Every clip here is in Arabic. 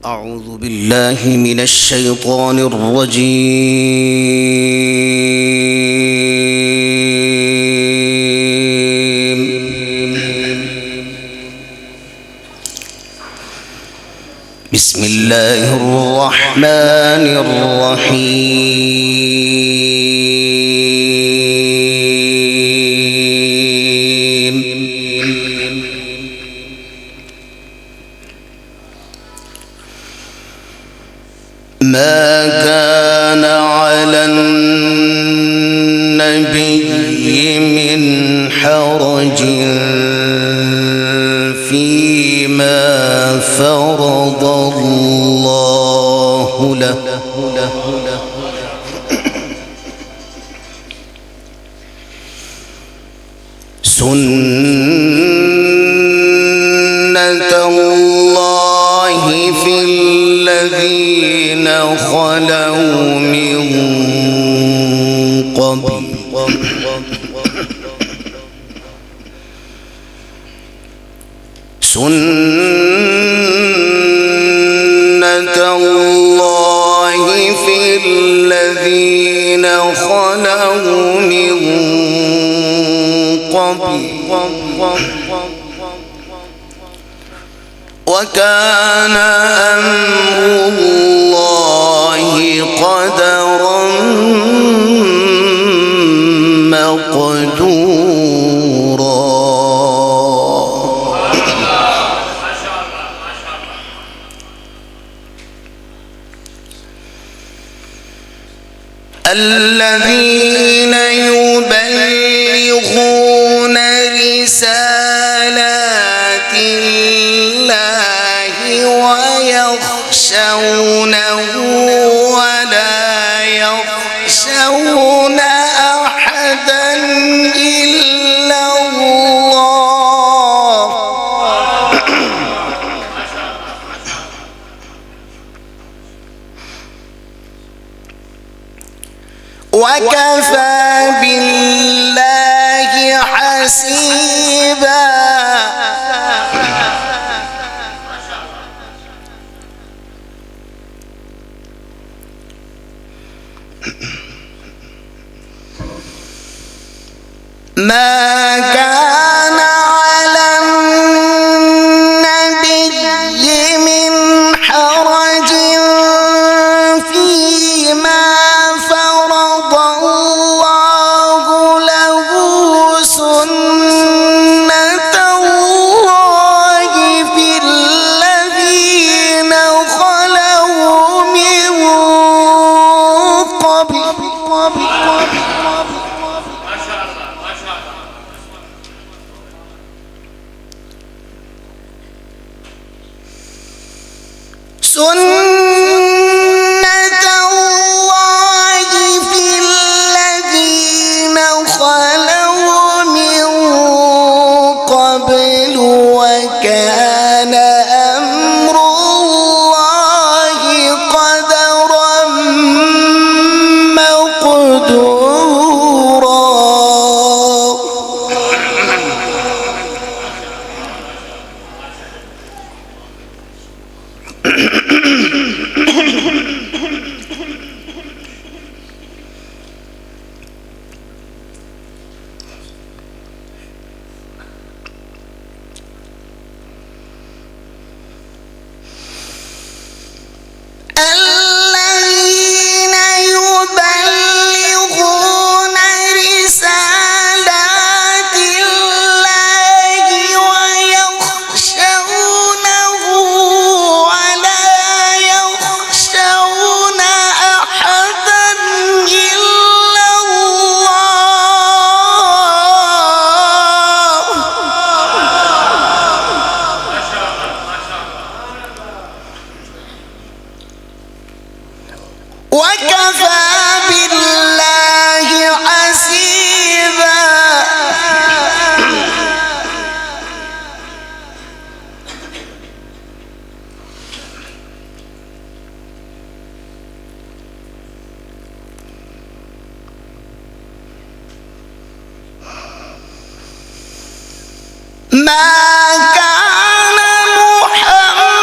أعوذ بالله من الشيطان الرجيم. بسم الله الرحمن الرحيم. ما كان على النبي من حرج فيما فرض الله له سنة الله في الذين خلوا من قبل سنة الله في الذين خلوا من قبل وكان أمر الله قدرا مقدورا. الذين يبلغون رسالات الله ويخشونه ولا يخشون أحدا إلا الله وكفى بالله حسيبا. ما كان على النبي من حرج فيما فرض الله له سنة الله في الذين خلوا من قبل سنة الله في الذين خلوا من قبل وكان أمر الله قدرا مقدورا. الذين يبلغون رسالات الله ويخشونه ولا يخشون أحدا إلا الله وكفى بالله حسيبا. ما كان محمد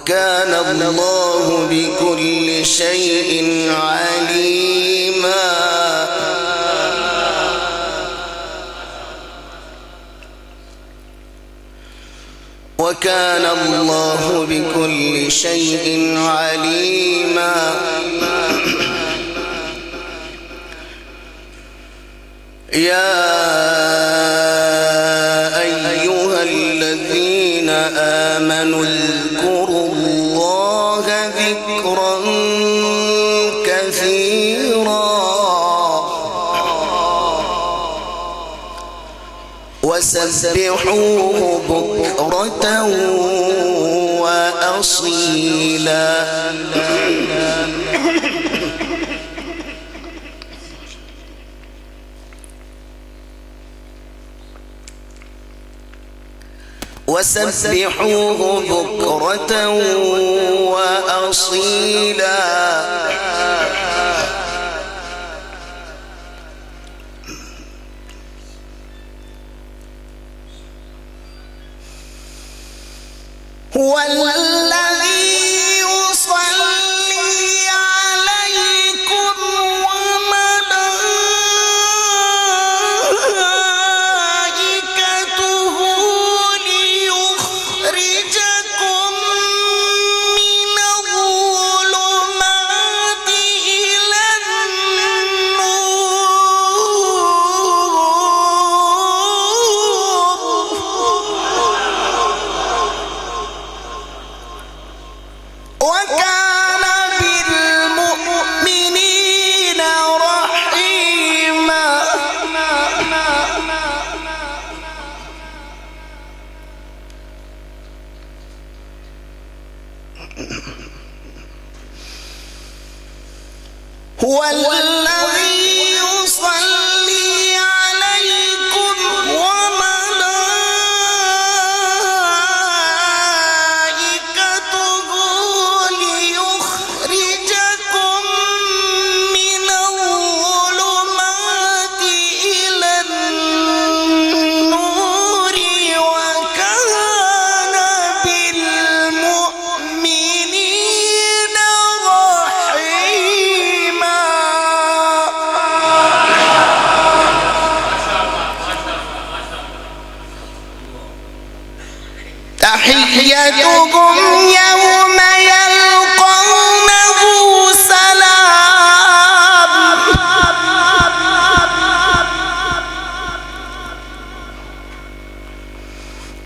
وكان الله بكل شيء عليما. وكان الله بكل شيء عليما. يا أيها الذين آمنوا اذكروا الله ذكرا كثيرا وسبحوه بكرة وأصيلا. وسبحوه بكرة وأصيلا. هو الذي يصلي عليكم وملائكته ليخرجكم من الظلمات إلى وكان بالمؤمنين رحيما. هو الذي يصلي عليكم وملائكته ليخرجكم من الظلمات إلى النور وكان بالمؤمنين رحيما. تحيتهم يوم يلقونه سلام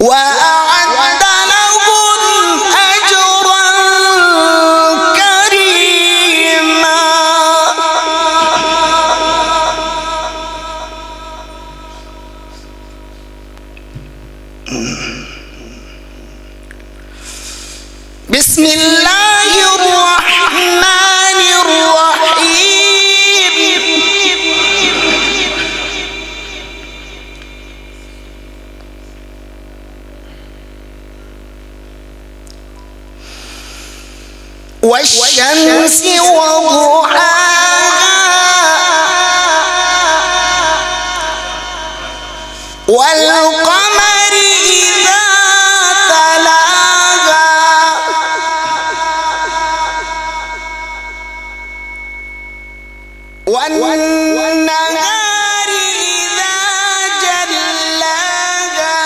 وأعد لهم أجرا كريما. بسم الله الرحمن الرحيم. والشمس وضحاها والقمر إذا تلاها والنهار إذا جلاها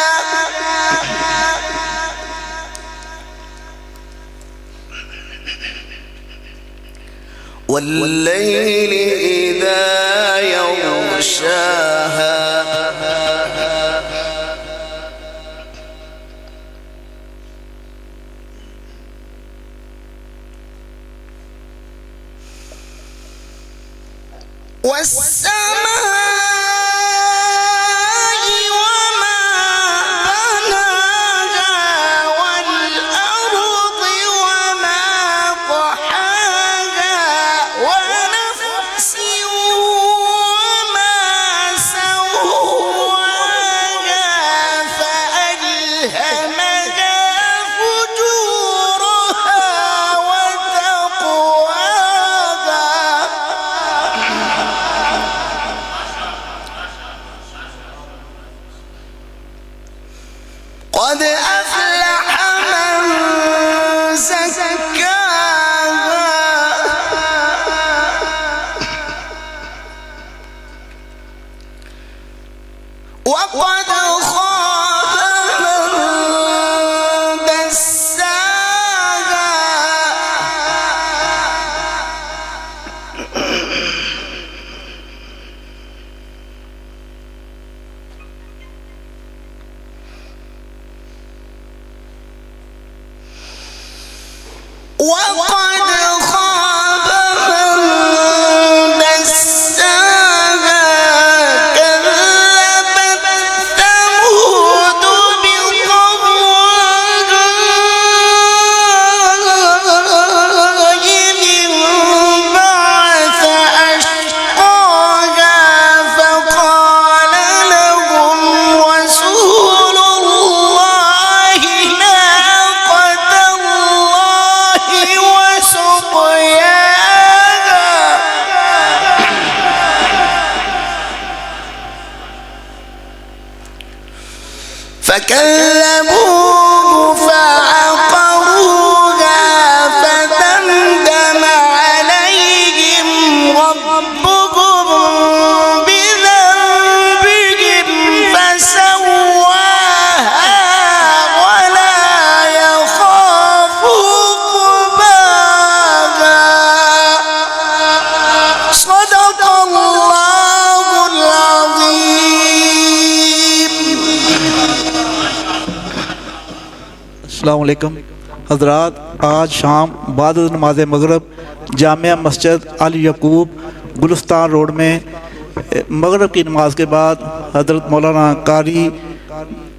والليل إذا يغشاها والسماء وما بناها والأرض وما طحاها ونفس وقد خاب من دساها وقد خاب من دساها كذبت ثمود بطغواها إذ انبعث أشقاها فقال لهم رسول الله ناقة الله وسقياها فكذبوه فعقروها فدمدم عليهم ربهم بذنبهم فسواها ولا يخاف عقباها صدق الله العظيم. अस्सलाम वालेकुम हज़रात, आज शाम बाद नमाज मगरब जामिया मस्जिद अल यकूब गुलिस्तान रोड में मगरब की नमाज के बाद हज़रत मौलाना कारी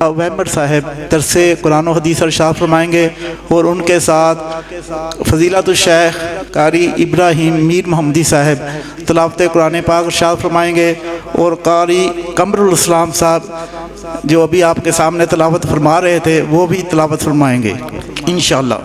अहमद साहब दरसे कुरान और हदीस इरशाद फरमाएंगे और उनके साथ फ़ज़ीलतुल शेख कारी इब्राहिम मीर मोहम्मदी साहब तिलावत कुरान पाक इरशाद फरमाएंगे और कारी कमरुल इस्लाम साहब जो अभी आपके सामने तिलावत फरमा रहे थे वो भी तिलावत फरमाएंगे इंशाअल्लाह।